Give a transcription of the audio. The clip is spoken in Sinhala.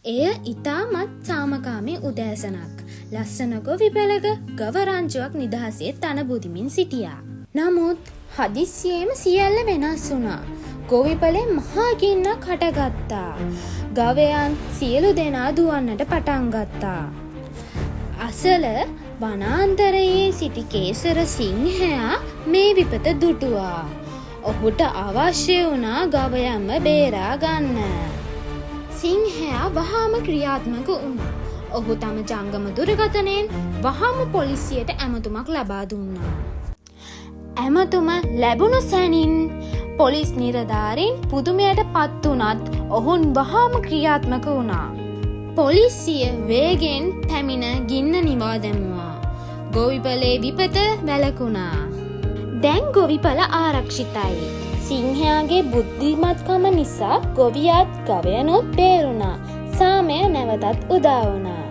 එය ඉතාමත් සාමකාමී උදෑසනක්. ලස්සන ගොවිපළක ගවරංචුවක් නිදහසේ තනබුදිමින් සිටියා. නමුත් හදිස්සියේම සියල්ල වෙනස් වුණා. ගොවිපළේ මහා ගින්නක් හටගත්තා. ගවයන් සියලු දෙනා දුවන්නට පටන් ගත්තා. අසල වනාන්තරයේ සිටි කේසර සිංහයා මේ විපත දුටුවා. ඔහුට අවශ්‍ය වුණා ගවයන්ව බේරා ගන්න. සිංහයා වහාම ක්‍රියාත්මක වුණා. ඔහු තම ජංගම දුරකථනයෙන් වහාම පොලිසියට ඇමතුමක් ලබා දුන්නා. ඇමතුම ලැබුණු සැනින් පොලිස් නිලධාරීන් පුදුමයට පත් වුණත් ඔවුන් වහාම ක්‍රියාත්මක වුණා. පොලිසිය වේගෙන් පැමිණ ගින්න නිවා දැමුවා. ගොවිපළේ විපත වැළකුණා. දැන් ගොවිපළ ආරක්ෂිතයි. සිංහයාගේ බුද්ධිමත්කම නිසා ගොවියාත් ගවයනුත් බේරුණා. සාමය නැවතත් උදා වුණා.